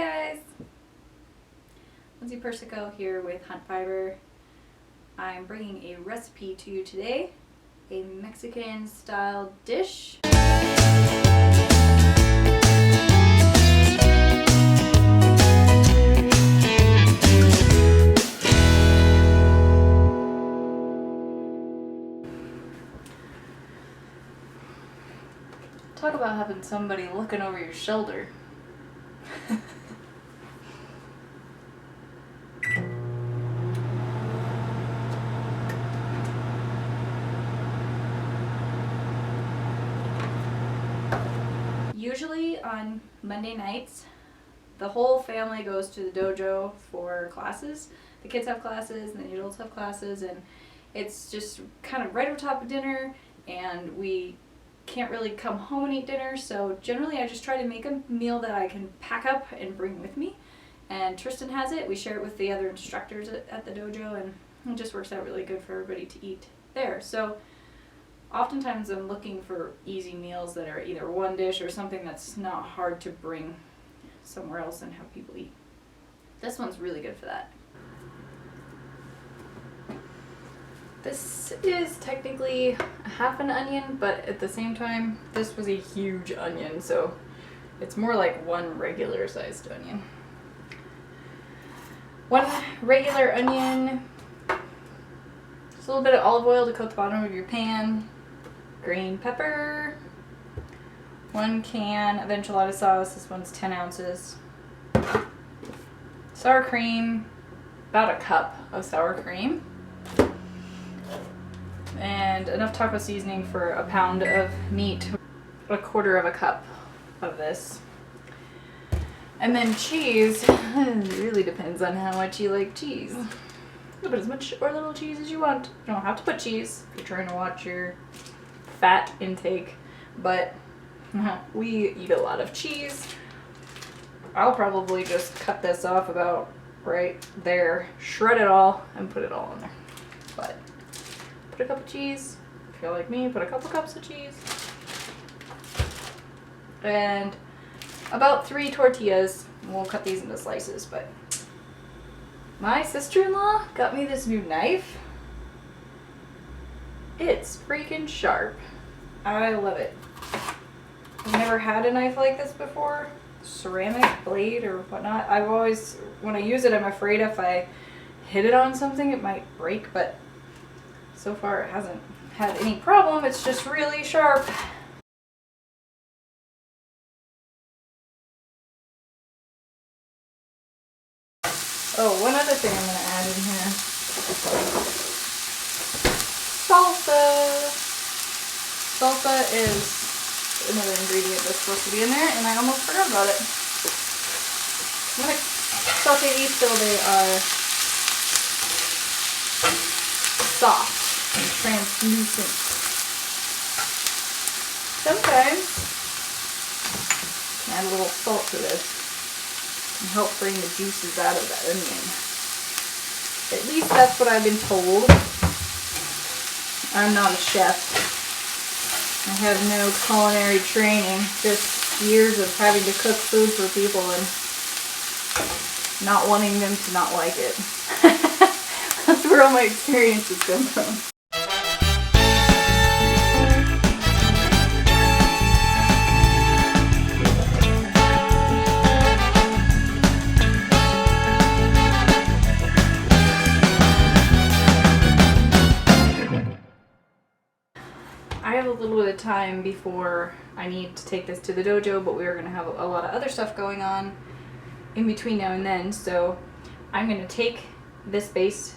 Hey guys! Lindsay Persico here with HuntFiber. I'm bringing a recipe to you today, a Mexican style dish. Talk about having somebody looking over your shoulder. Usually on Monday nights, the whole family goes to the dojo for classes. The kids have classes and the adults have classes, and it's just kind of right over top of dinner, and we can't really come home and eat dinner, so generally I just try to make a meal that I can pack up and bring with me. And Tristan has it. We share it with the other instructors at the dojo, and it just works out really good for everybody to eat there. So oftentimes I'm looking for easy meals that are either one dish or something that's not hard to bring somewhere else and have people eat. This one's really good for that. This is technically half an onion, but at the same time, this was a huge onion, so it's more like one regular sized onion. One regular onion, just a little bit of olive oil to coat the bottom of your pan, green pepper, 1 can of enchilada sauce, this one's 10 ounces, sour cream, about a cup of sour cream, and enough taco seasoning for a pound of meat, 1/4 cup of this. And then cheese, it really depends on how much you like cheese. You can put as much or little cheese as you want. You don't have to put cheese if you're trying to watch your fat intake, but we eat a lot of cheese. I'll probably just cut this off about right there, shred it all, and put it all in there. But put a cup of cheese. If you're like me, put a couple cups of cheese. And about 3 tortillas. We'll cut these into slices, but my sister-in-law got me this new knife. It's freaking sharp. I love it. I've never had a knife like this before. Ceramic blade or whatnot. I've always, when I use it, I'm afraid if I hit it on something it might break, but so far it hasn't had any problem. It's just really sharp. Oh, one other thing I'm going to add in here. Salsa. Salsa is another ingredient that's supposed to be in there, and I almost forgot about it. I'm going to saute these till they are soft and translucent. Sometimes add a little salt to this and help bring the juices out of that onion. At least that's what I've been told. I'm not a chef. I have no culinary training, just years of having to cook food for people and not wanting them to not like it. That's where all my experiences come from. I have a little bit of time before I need to take this to the dojo, but we're going to have a lot of other stuff going on in between now and then, so I'm going to take this base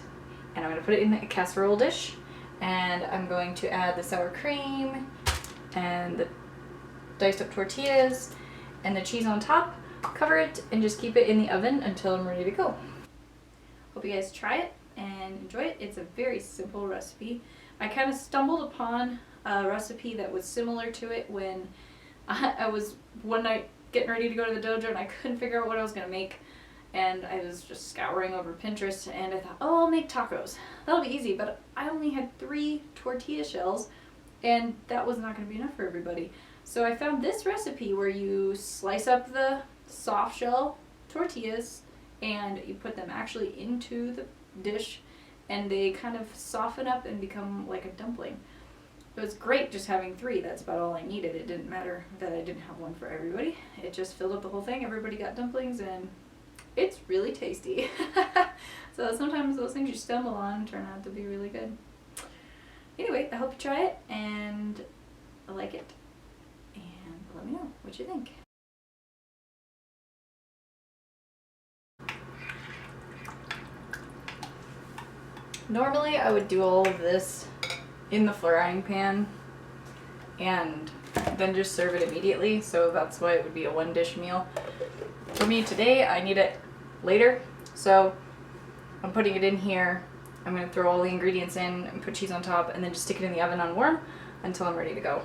and I'm going to put it in a casserole dish, and I'm going to add the sour cream and the diced up tortillas and the cheese on top, cover it, and just keep it in the oven until I'm ready to go. Hope you guys try it and enjoy it. It's a very simple recipe. I kind of stumbled upon a recipe that was similar to it when I was one night getting ready to go to the dojo and I couldn't figure out what I was going to make, and I was just scouring over Pinterest, and I thought, oh, I'll make tacos. That'll be easy, but I only had 3 tortilla shells, and that was not going to be enough for everybody. So I found this recipe where you slice up the soft shell tortillas and you put them actually into the dish and they kind of soften up and become like a dumpling. It was great just having 3. That's about all I needed. It didn't matter that I didn't have one for everybody. It just filled up the whole thing. Everybody got dumplings and it's really tasty. So sometimes those things you stumble on turn out to be really good. Anyway, I hope you try it and like it. And let me know what you think. Normally I would do all of this in the frying pan and then just serve it immediately, so that's why it would be a 1-dish meal. For me today, I need it later, so I'm putting it in here. I'm going to throw all the ingredients in and put cheese on top and then just stick it in the oven on warm until I'm ready to go.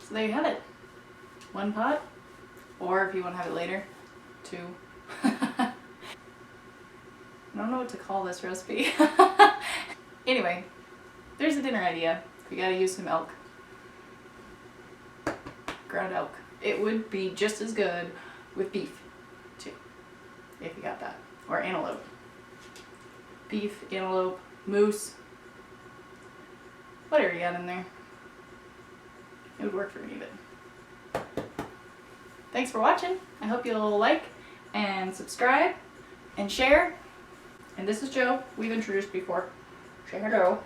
So there you have it. 1 pot, or if you want to have it later, 2. I don't know what to call this recipe. Anyway, there's a dinner idea. You gotta use some elk. Ground elk. It would be just as good with beef, too, if you got that. Or antelope. Beef, antelope, moose, whatever you got in there. It would work for me, but thanks for watching. I hope you'll like and subscribe and share. And this is Jo. We've introduced before. Say hello.